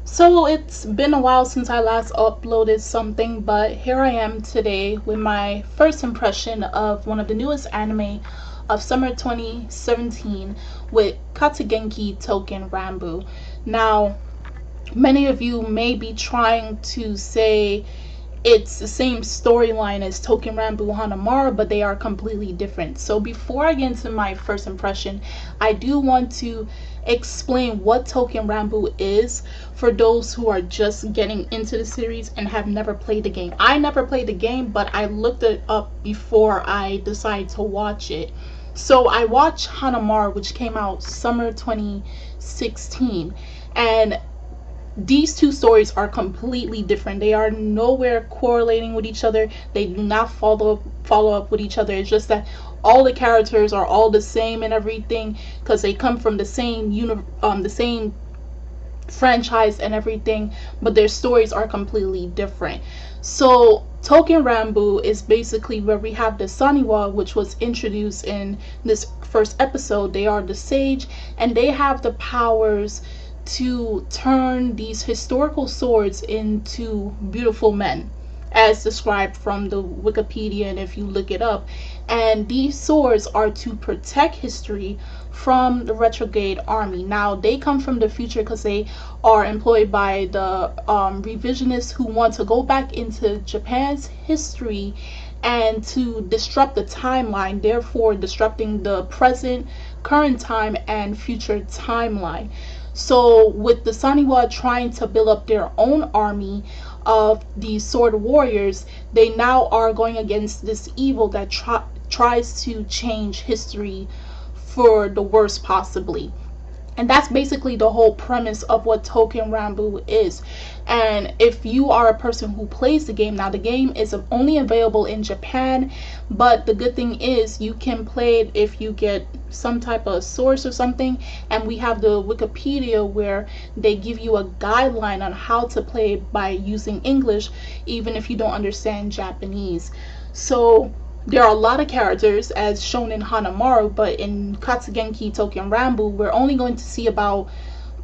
So it's been a while since I last uploaded something, but here I am today with my first impression of one of the newest anime of summer 2017 with Katsugeki Touken Ranbu. Now, many of you may be trying to say it's the same storyline as Touken Ranbu Hanamaru, but they are completely different. So before I get into my first impression, I do want to explain what Touken Ranbu is for those who are just getting into the series and have never played the game. I never played the game, but I looked it up before I decided to watch it. So I watched Hanamaru, which came out summer 2016, and these two stories are completely different. They are nowhere correlating with each other. They do not follow up with each other. It's just that all the characters are all the same and everything because they come from the same franchise and everything, but their stories are completely different. So Touken Ranbu is basically where we have the Saniwa, which was introduced in this first episode. They are the sage, and they have the powers to turn these historical swords into beautiful men, as described from the Wikipedia, and if you look it up. And these swords are to protect history from the retrograde army. Now, they come from the future because they are employed by the revisionists who want to go back into Japan's history and to disrupt the timeline, therefore disrupting the present, current time, and future timeline. So with the Saniwa trying to build up their own army of these sword warriors, they now are going against this evil that tries to change history for the worst possibly. And that's basically the whole premise of what Touken Ranbu is. And if you are a person who plays the game, now the game is only available in Japan, but the good thing is you can play it if you get some type of source or something. And we have the Wikipedia where they give you a guideline on how to play it by using English, even if you don't understand Japanese. So there are a lot of characters as shown in Hanamaru, but in Katsugeki Touken Ranbu, we're only going to see about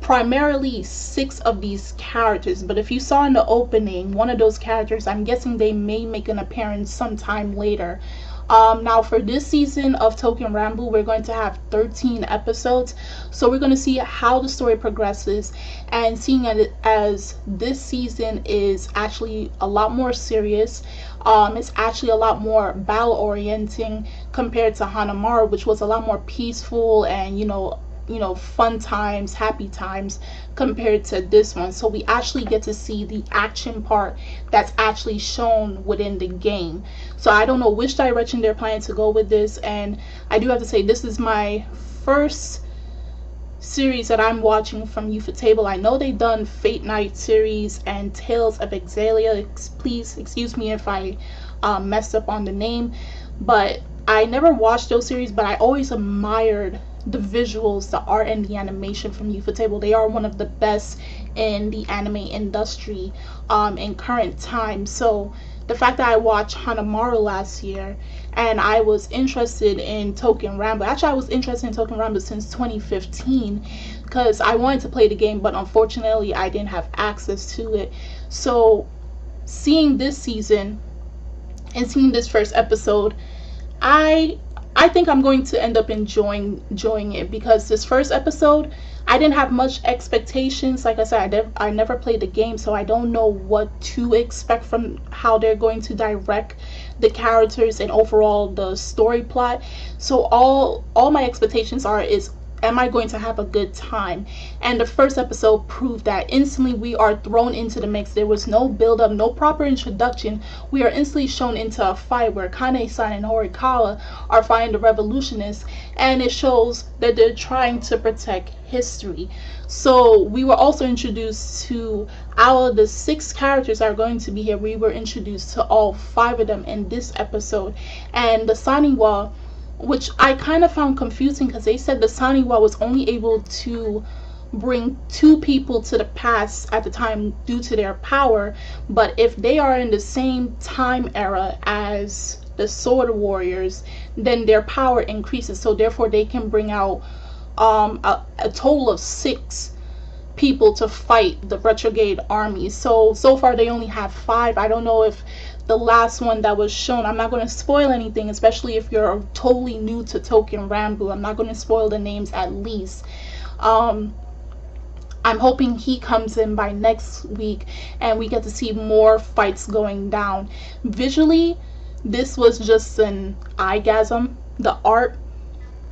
primarily 6 of these characters. But if you saw in the opening, one of those characters, I'm guessing they may make an appearance sometime later. Now for this season of Touken Ranbu, we're going to have 13 episodes. So we're going to see how the story progresses, and seeing it as this season is actually a lot more serious. It's actually a lot more battle orienting compared to Hanamaru, which was a lot more peaceful and fun times, happy times compared to this one. So we actually get to see the action part that's actually shown within the game. So I don't know which direction they're planning to go with this, and I do have to say this is my first series that I'm watching from Ufotable. I know they've done Fate Night series and Tales of Exalia. Please excuse me if I messed up on the name, but I never watched those series, but I always admired the visuals, the art, and the animation from Ufotable. They are one of the best in the anime industry in current time. So the fact that I watched Hanamaru last year and I was interested in Touken Ranbu. Actually, I was interested in Touken Ranbu since 2015 because I wanted to play the game, but unfortunately I didn't have access to it. So seeing this season and seeing this first episode, I think I'm going to end up enjoying it, because this first episode, I didn't have much expectations. Like I said, I never played the game, so I don't know what to expect from how they're going to direct the characters and overall the story plot. So all my expectations is, am I going to have a good time? And the first episode proved that. Instantly we are thrown into the mix. There was no build up, no proper introduction. We are instantly shown into a fight where Kane-san and Horikawa are fighting the revolutionists, and it shows that they're trying to protect history. So we were also introduced to, out of the 6 characters that are going to be here, we were introduced to all 5 of them in this episode. And the Saniwa, which I kind of found confusing because they said the Saniwa was only able to bring 2 people to the past at the time due to their power, but if they are in the same time era as the sword warriors, then their power increases, so therefore they can bring out a total of 6 people to fight the retrograde army. So far they only have 5. I don't know if the last one that was shown, I'm not going to spoil anything, especially if you're totally new to Touken Ranbu. I'm not going to spoil the names at least. I'm hoping he comes in by next week and we get to see more fights going down. Visually, this was just an eyegasm. The art,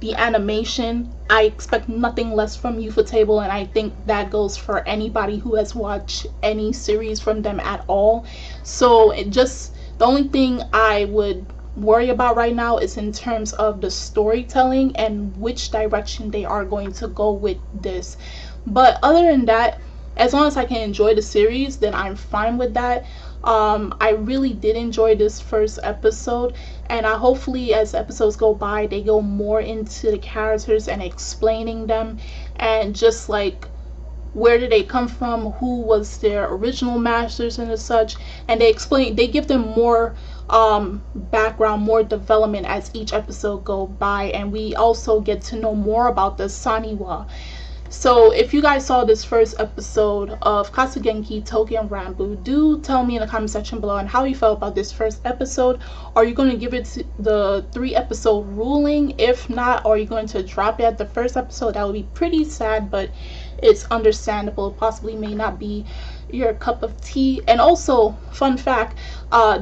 the animation, I expect nothing less from Ufotable, and I think that goes for anybody who has watched any series from them at all. So the only thing I would worry about right now is in terms of the storytelling and which direction they are going to go with this. But other than that, as long as I can enjoy the series, then I'm fine with that. I really did enjoy this first episode, and hopefully as episodes go by they go more into the characters and explaining them, and just like where did they come from, who was their original masters and such, and they give them more background, more development as each episode go by, and we also get to know more about the Saniwa. So if you guys saw this first episode of Katsugeki Touken Ranbu, do tell me in the comment section below on how you felt about this first episode. Are you going to give it the 3-episode ruling? If not, are you going to drop it at the first episode? That would be pretty sad, but it's understandable. It possibly may not be your cup of tea. And also, fun fact,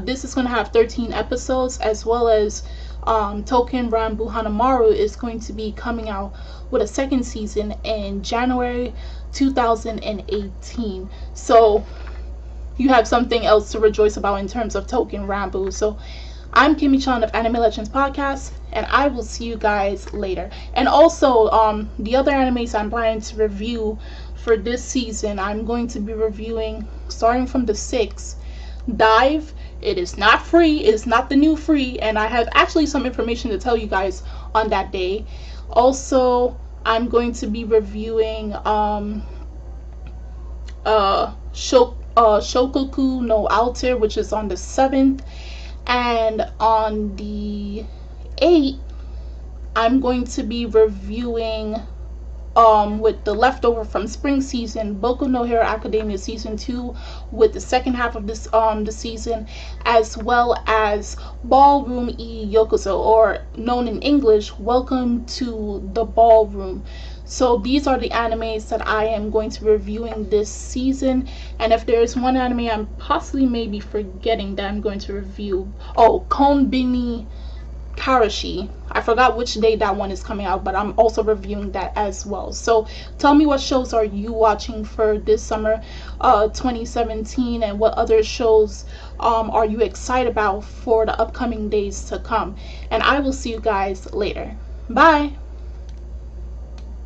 this is going to have 13 episodes, as well as Touken Ranbu Hanamaru is going to be coming out with a second season in January 2018. So you have something else to rejoice about in terms of Touken Ranbu. So I'm Kimmy-chan of Anime Legends Podcast, and I will see you guys later. And also, the other animes I'm planning to review for this season, I'm going to be reviewing, starting from the 6th, Dive. It is not free. It is not the new free, and I have actually some information to tell you guys on that day. Also, I'm going to be reviewing Shokoku no Alter, which is on the 7th, and on the 8th I'm going to be reviewing with the leftover from spring season, Boku no Hero Academia season 2, with the second half of this the season, as well as Ballroom e Yokoso, or known in English, Welcome to the Ballroom. So these are the animes that I am going to be reviewing this season, and if there's one anime I'm possibly maybe forgetting that I'm going to review, Konbini Karashi. I forgot which day that one is coming out, but I'm also reviewing that as well. So tell me, what shows are you watching for this summer 2017, and what other shows are you excited about for the upcoming days to come? And I will see you guys later. Bye.